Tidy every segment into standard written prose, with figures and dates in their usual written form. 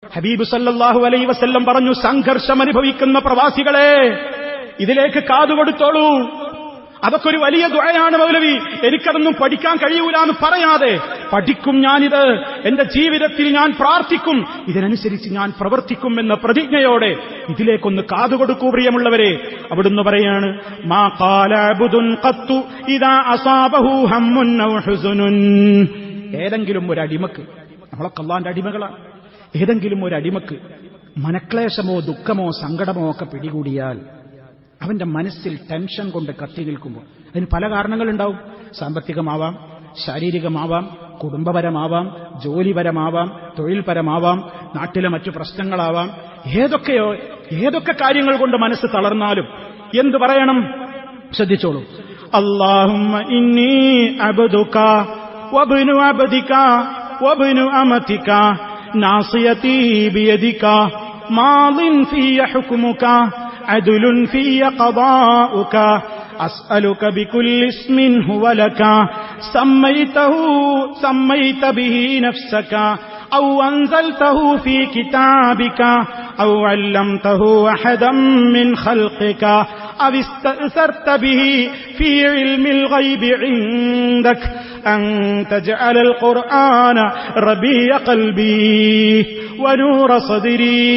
ഹബീബ് സല്ലല്ലാഹു അലൈഹി വസല്ലം പറഞ്ഞു, സംഘർഷം അനുഭവിക്കുന്ന പ്രവാസികളെ ഇതിലേക്ക് കാതുകൊടുത്തോളൂ. അതൊക്കെ ഒരു വലിയ ദുആയാണ് മൗലവി, എനിക്കതൊന്നും പഠിക്കാൻ കഴിയൂല എന്ന് പറയാതെ, പഠിക്കും ഞാനിത്, എന്റെ ജീവിതത്തിൽ ഞാൻ പ്രാർത്ഥിക്കും, ഇതിനനുസരിച്ച് ഞാൻ പ്രവർത്തിക്കും എന്ന പ്രതിജ്ഞയോടെ ഇതിലേക്കൊന്ന് കാതുകൊടുക്കൂ പ്രിയമുള്ളവരെ. അവിടുന്ന് പറയാണ്, മാ ഖാല അബ്ദുൻ ഖത്തു ഇദാ അസാബഹു ഹമ്മുൻ ഔ ഹുസ്നുൻ. ഏതെങ്കിലും ഒരു അടിമക്ക്, നമ്മളൊക്കെ അല്ലാഹുവിന്റെ അടിമകളാണ്, ഏതെങ്കിലും ഒരു അടിമക്ക് മനക്ലേശമോ ദുഃഖമോ സങ്കടമോ ഒക്കെ പിടികൂടിയാൽ അവന്റെ മനസ്സിൽ ടെൻഷൻ കൊണ്ട് കത്തി നിൽക്കുമ്പോൾ അതിന് പല കാരണങ്ങളുണ്ടാവും. സാമ്പത്തികമാവാം, ശാരീരികമാവാം, കുടുംബപരമാവാം, ജോലിപരമാവാം, തൊഴിൽപരമാവാം, നാട്ടിലെ മറ്റു പ്രശ്നങ്ങളാവാം. ഏതൊക്കെ കാര്യങ്ങൾ കൊണ്ട് മനസ്സ് തളർന്നാലും എന്തു പറയണം? ശ്രദ്ധിച്ചോളൂ. അല്ലാഹുമ്മ ഇന്നി അബ്ദുക വബ്നു അബ്ദിക വബ്നു അമതിക നാസിയതി ബിയദിക മാദിൻ ഫിയ ഹുക്മുക عدل في قضاؤك أسألك بكل اسم هو لك سميت به نفسك أو أنزلته في كتابك أو علمته أحدا من خلقك أو استأثرت به في علم الغيب عندك أن تجعل القرآن ربيع قلبي ونور صدري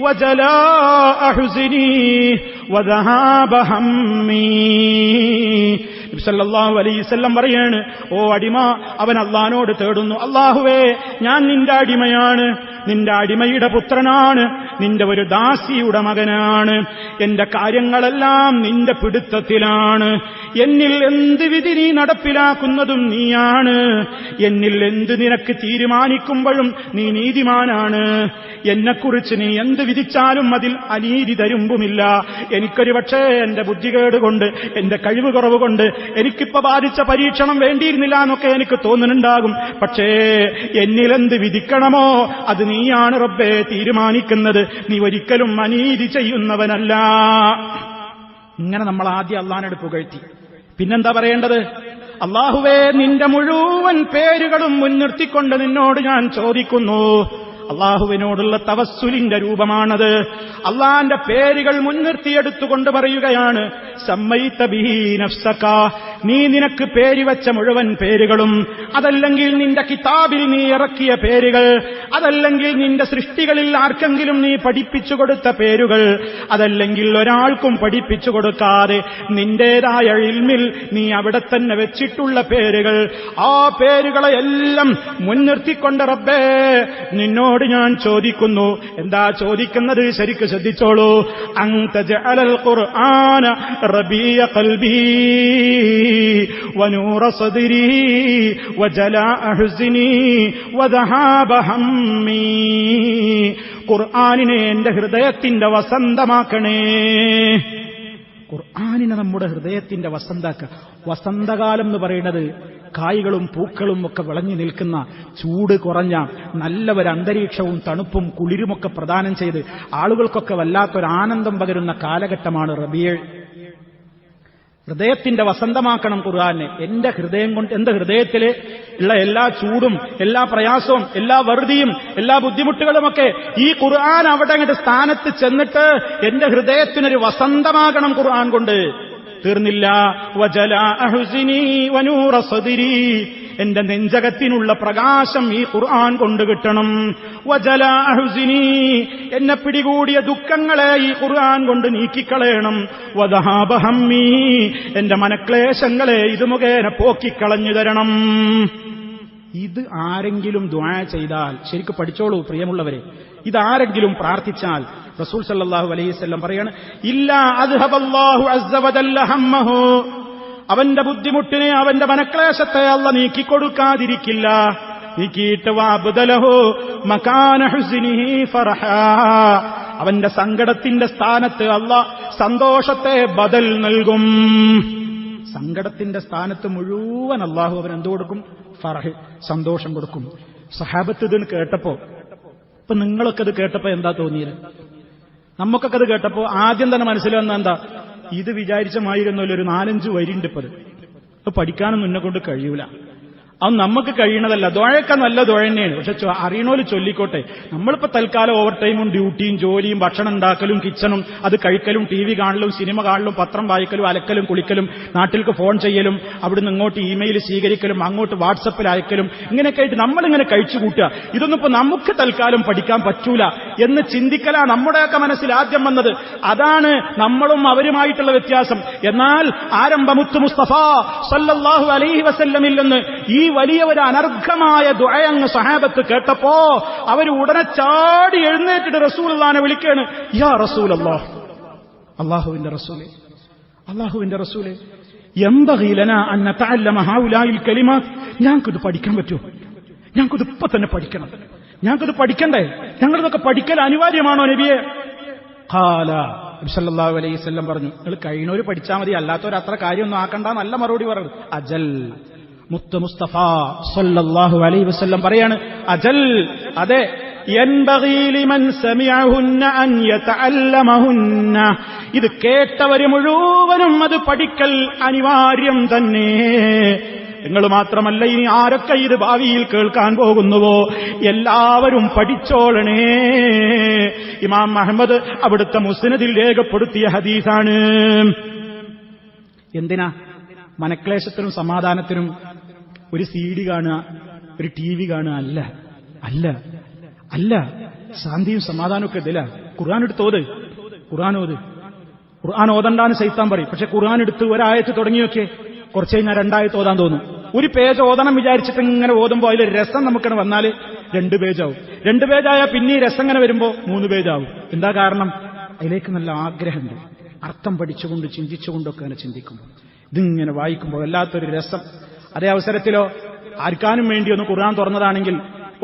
وجلاء حزني وذهاب همي. നബി സല്ലല്ലാഹു അലൈഹി വസല്ലം പറയാണ്, ഓ അടിമ, അവൻ അല്ലാഹുവിനോട് തേടുന്നു, അല്ലാഹുവേ, ഞാൻ നിന്റെ അടിമയാണ്, നിന്റെ അടിമയുടെ പുത്രനാണ്, നിന്റെ ഒരു ദാസിയുടെ മകനാണ്, എന്റെ കാര്യങ്ങളെല്ലാം നിന്റെ പിടുത്തത്തിലാണ്, എന്നിൽ എന്ത് വിധി നീ നടപ്പിലാക്കുന്നതും നീയാണ്, എന്നിൽ എന്ത് നിനക്ക് തീരുമാനിക്കുമ്പോഴും നീ നീതിമാനാണ്, എന്നെക്കുറിച്ച് നീ എന്ത് വിധിച്ചാലും അതിൽ അനീതി തരുമ്പുമില്ല. എനിക്കൊരു പക്ഷേ എന്റെ ബുദ്ധികേട് കൊണ്ട്, എന്റെ കഴിവ് കുറവ് കൊണ്ട് എനിക്കിപ്പോ ബാധിച്ച പരീക്ഷണം വേണ്ടിയിരുന്നില്ല എന്നൊക്കെ എനിക്ക് തോന്നുന്നുണ്ടാകും. പക്ഷേ എന്നിലെന്ത് വിധിക്കണമോ അത് നീയാണ് റബ്ബേ തീരുമാനിക്കുന്നത്, നീ ഒരിക്കലും അനീതി ചെയ്യുന്നവനല്ല. ഇങ്ങനെ നമ്മൾ ആദ്യം അല്ലാഹുവിനോട് പുകഴ്ത്തി. പിന്നെന്താ പറയേണ്ടത്? അല്ലാഹുവേ, നിന്റെ മുഴുവൻ പേരുകളും മുൻനിർത്തിക്കൊണ്ട് നിന്നോട് ഞാൻ ചോദിക്കുന്നു. അള്ളാഹുവിനോടുള്ള തവസ്സുലിന്റെ രൂപമാണത്. അള്ളാന്റെ പേരുകൾ മുൻനിർത്തിയെടുത്തുകൊണ്ട് പറയുകയാണ്, സമ്മൈത ബിഹി നഫ്സക, നീ നിനക്ക് പേര് വെച്ച മുഴുവൻ പേരുകളും, അതല്ലെങ്കിൽ നിന്റെ കിതാബിൽ നീ ഇറക്കിയ പേരുകൾ, അതല്ലെങ്കിൽ നിന്റെ സൃഷ്ടികളിൽ ആർക്കെങ്കിലും നീ പഠിപ്പിച്ചു കൊടുത്ത പേരുകൾ, അതല്ലെങ്കിൽ ഒരാൾക്കും പഠിപ്പിച്ചു കൊടുക്കാതെ നിന്റേതായ ഇൽമിൽ നീ അവിടെ തന്നെ വെച്ചിട്ടുള്ള പേരുകൾ, ആ പേരുകളെ എല്ലാം മുൻനിർത്തിക്കൊണ്ട് റബ്ബേ നിന്നോട് ഞാൻ ചോദിക്കുന്നു. എന്താ ചോദിക്കുന്നത്? ശരിക്ക് ശ്രദ്ധിച്ചോളൂ. അൻത ജഅലൽ ഖുർആന റബീഅ ഖൽബി വനൂറ സദ്രി വജലാഅ ഹുസ്നി വദഹാബ ഹമ്മി. ഖുർആനിനെ എന്റെ ഹൃദയത്തിന്റെ വസന്തമാക്കണേ. ഖുർആനിനെ നമ്മുടെ ഹൃദയത്തിന്റെ വസന്താക്കുക. വസന്തകാലം എന്ന് പറയുന്നത് കായ്കളും പൂക്കളും ഒക്കെ വിളഞ്ഞു നിൽക്കുന്ന, ചൂട് കുറഞ്ഞ നല്ല ഒരു അന്തരീക്ഷവും തണുപ്പും കുളിരുമൊക്കെ പ്രദാനം ചെയ്ത് ആളുകൾക്കൊക്കെ വല്ലാത്തൊരാനന്ദം പകരുന്ന കാലഘട്ടമാണ് റബീഉ. ഹൃദയത്തിന്റെ വസന്തമാക്കണം ഖുർആനെ. എന്റെ ഹൃദയം കൊണ്ട്, എന്റെ ഹൃദയത്തില് ഉള്ള എല്ലാ ചൂടും എല്ലാ പ്രയാസവും എല്ലാ വെറുതിയും എല്ലാ ബുദ്ധിമുട്ടുകളുമൊക്കെ ഈ ഖുർആൻ അവിടെ അങ്ങോട്ട് സ്ഥാനത്ത് ചെന്നിട്ട് എന്റെ ഹൃദയത്തിനൊരു വസന്തമാകണം ഖുർആൻ കൊണ്ട്. തീർന്നില്ല. വജലാഅ ഹുസ്നി വനൂറ സദ്രി, എന്റെ നെഞ്ചകത്തിനുള്ള പ്രകാശം ഈ ഖുർആൻ കൊണ്ട് കിട്ടണം. വജലാഅ ഹുസ്നി, എന്നെ പിടികൂടിയ ദുഃഖങ്ങളെ ഈ ഖുർആൻ കൊണ്ട് നീക്കിക്കളയണം. വദഹാബ ഹമ്മി, എന്റെ മനക്ലേശങ്ങളെ ഇത് മുഖേന പോക്കിക്കളഞ്ഞു തരണം. ഇത് ആരെങ്കിലും ദുആ ചെയ്താൽ, ശരിക്കും പഠിച്ചോളൂ പ്രിയമുള്ളവരെ, ഇതാരെങ്കിലും പ്രാർത്ഥിച്ചാൽ റസൂൽ സല്ലല്ലാഹു അലൈഹി വസല്ലം പറയാണ്, ഇല്ലാ അദ്ഹബല്ലാഹു അസ്സ വജല്ല ഹമ്മഹു, അവന്റെ ബുദ്ധിമുട്ടിനെ, അവന്റെ മനക്ലേശത്തെ അല്ലാഹു നീക്കിക്കൊടുക്കാതിരിക്കില്ല. നീക്കിയിട്ട് വഅബ്ദലഹു മകാന ഹുസ്നിഹി ഫർഹാ, അവന്റെ സങ്കടത്തിന്റെ സ്ഥാനത്ത് അല്ലാഹു സന്തോഷത്തെ ബദൽ നൽകും. സങ്കടത്തിന്റെ സ്ഥാനത്ത് മുഴുവൻ അല്ലാഹു അവൻ എന്തു കൊടുക്കും? ഫർഹ്, സന്തോഷം കൊടുക്കും. സഹാബത്ത് ഇതിന് കേട്ടപ്പോ, ഇപ്പൊ നിങ്ങളൊക്കെ ഇത് കേട്ടപ്പോ എന്താ തോന്നിയത്? നമുക്കൊക്കെ അത് കേട്ടപ്പോ ആദ്യം തന്നെ മനസ്സിൽ വന്ന എന്താ? ഇത് വിചാരിച്ച മായിരുന്നല്ലോ ഒരു 4-5 വരിണ്ട്. ഇപ്പത് പഠിക്കാനൊന്നും എന്നെ കൊണ്ട് കഴിയൂല. അത് നമുക്ക് കഴിയണതല്ല. ദുആയൊക്കെ നല്ല ദുആ തന്നെയാണ്. പക്ഷെ അറിയണോല് ചൊല്ലിക്കോട്ടെ. നമ്മളിപ്പോ തൽക്കാലം ഓവർ ടൈമും ഡ്യൂട്ടിയും ജോലിയും ഭക്ഷണം ഉണ്ടാക്കലും കിച്ചണും അത് കഴിക്കലും ടി വി കാണലും സിനിമ കാണലും പത്രം വായിക്കലും അലക്കലും കുളിക്കലും നാട്ടിലേക്ക് ഫോൺ ചെയ്യലും അവിടുന്ന് ഇങ്ങോട്ട് ഇമെയിൽ സ്വീകരിക്കലും അങ്ങോട്ട് വാട്സപ്പിൽ അയക്കലും ഇങ്ങനെയൊക്കെ ആയിട്ട് നമ്മളിങ്ങനെ കഴിച്ചു കൂട്ടുക. ഇതൊന്നും ഇപ്പൊ നമുക്ക് തൽക്കാലം പഠിക്കാൻ പറ്റൂല എന്ന് ചിന്തിക്കലാ നമ്മുടെയൊക്കെ മനസ്സിൽ ആദ്യം വന്നത്. അതാണ് നമ്മളും അവരുമായിട്ടുള്ള വ്യത്യാസം. എന്നാൽ ആരംഭമുത്ത് മുസ്തഫ സല്ലല്ലാഹു അലൈഹി വസല്ലമിൽ നിന്ന് ഈ വലിയ ഒരു അനർഘമായ ദുആ അങ്ങ് സഹാബത്ത് കേട്ടപ്പോ അവർ ഉടനെ ചാടി എഴുന്നേറ്റിട്ട് റസൂലുള്ളാഹിനെ വിളിക്കാണ്, യാ റസൂലല്ലാഹ്, അല്ലാഹുവിന്റെ റസൂലേ, അല്ലാഹുവിന്റെ റസൂലേ, യംബഗി ലനാ അൻ നതഅല്ലമ ഹൗലാഇൽ കലിമാത്ത്. ഞങ്ങൾക്കിത് പഠിക്കാൻ പറ്റുമോ? ഞങ്ങൾക്കിത് ഇപ്പൊ തന്നെ പഠിക്കണം. ഞങ്ങൾക്കിത് പഠിക്കണ്ടേ? ഞങ്ങളിതൊക്കെ പഠിക്കൽ അനിവാര്യമാണോ നബിയെ? ഖാല നബി സല്ലല്ലാഹു അലൈഹി വസല്ലം പറഞ്ഞു, നിങ്ങൾ കഴിയുന്നവര് പഠിച്ചാൽ മതി, അല്ലാത്തവർ അത്ര കാര്യമൊന്നും ആക്കണ്ട. നല്ല മറുപടി പറഞ്ഞു. അജൽ, മുത്ത് മുസ്തഫ സല്ലല്ലാഹു അലൈഹി വസല്ലം പറയാണ്, അജൽ, അതെ, യൻബഗി ലിമൻ സമിഅഹുന്ന അൻ യതഅല്ലമഹുന്ന. ഇത് കേട്ടവര് മുഴുവനും അത് പഠിക്കൽ അനിവാര്യം തന്നെ. നിങ്ങൾ മാത്രമല്ല, ഇനി ആരൊക്കെ ഇത് ഭാവിയിൽ കേൾക്കാൻ പോകുന്നുവോ എല്ലാവരും പഠിച്ചോളണേ. ഇമാം അഹ്മദ് അവിടുത്തെ മുസ്നദിൽ രേഖപ്പെടുത്തിയ ഹദീസാണ്. എന്തിനാ മനക്ലേശത്തിനും സമാധാനത്തിനും ഒരു CD കാണുക, ഒരു TV കാണുക? അല്ല അല്ല അല്ല, ശാന്തിയും സമാധാനമൊക്കെ ഇതില്ല. ഖുർആൻ എടുത്തോത്, ഖുർആൻ ഓതണ്ടാന്ന് ശൈത്താൻ പറയും. പക്ഷെ ഖുർആൻ എടുത്ത് ഒരായത്ത് തുടങ്ങിയൊക്കെ കുറച്ച് കഴിഞ്ഞാൽ 2 ആയത്ത് ഓതാൻ തോന്നും. ഒരു പേജ് ഓതണം വിചാരിച്ചിട്ട് ഇങ്ങനെ ഓതുമ്പോൾ അതിൽ രസം നമുക്കിടെ വന്നാൽ 2 പേജാവും. 2 പേജായാൽ പിന്നെ ഈ രസം ഇങ്ങനെ വരുമ്പോൾ 3 പേജാവും. എന്താ കാരണം? അതിലേക്ക് നല്ല ആഗ്രഹമുണ്ട്. അർത്ഥം പഠിച്ചുകൊണ്ട് ചിന്തിച്ചുകൊണ്ടൊക്കെ അങ്ങനെ ചിന്തിക്കുമ്പോൾ ഇതിങ്ങനെ വായിക്കുമ്പോൾ വല്ലാത്തൊരു രസം. അതേ അവസരത്തിലോ ആർക്കാനും വേണ്ടി ഒന്ന് ഖുർആൻ തുറന്നതാണെങ്കിൽ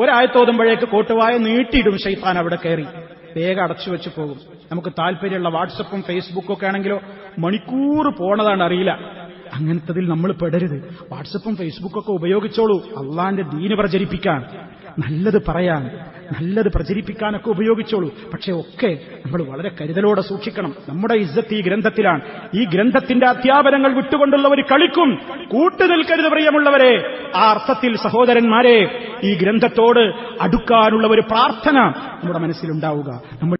ഒരായത്തോതുമ്പോഴേക്ക് കോട്ടുവായ നീട്ടിയിടും ശൈത്താൻ. അവിടെ കയറി വേഗം അടച്ചു വെച്ച് പോകും. നമുക്ക് താല്പര്യമുള്ള വാട്സപ്പും ഫേസ്ബുക്കും ഒക്കെ ആണെങ്കിലോ മണിക്കൂർ പോണതാണ് അറിയില്ല. അങ്ങനത്തതിൽ നമ്മൾ പെടരുത്. വാട്സപ്പും ഫേസ്ബുക്കൊക്കെ ഉപയോഗിച്ചോളൂ, അള്ളാന്റെ ദീന് പ്രചരിപ്പിക്കാൻ, നല്ലത് പറയാൻ, നല്ലത് പ്രചരിപ്പിക്കാനൊക്കെ ഉപയോഗിച്ചോളൂ. പക്ഷെ ഒക്കെ നമ്മൾ വളരെ കരുതലോടെ സൂക്ഷിക്കണം. നമ്മുടെ ഇസ്സത്ത് ഈ ഗ്രന്ഥത്തിലാണ്. ഈ ഗ്രന്ഥത്തിന്റെ അധ്യാപനങ്ങൾ വിട്ടുകൊണ്ടുള്ളവർ കളിക്കും. കൂട്ടുനിൽക്കരുത് പ്രിയമുള്ളവരെ. ആ അർത്ഥത്തിൽ സഹോദരന്മാരെ, ഈ ഗ്രന്ഥത്തോട് അടുക്കാനുള്ള ഒരു പ്രാർത്ഥന നമ്മുടെ മനസ്സിലുണ്ടാവുക. നമ്മൾ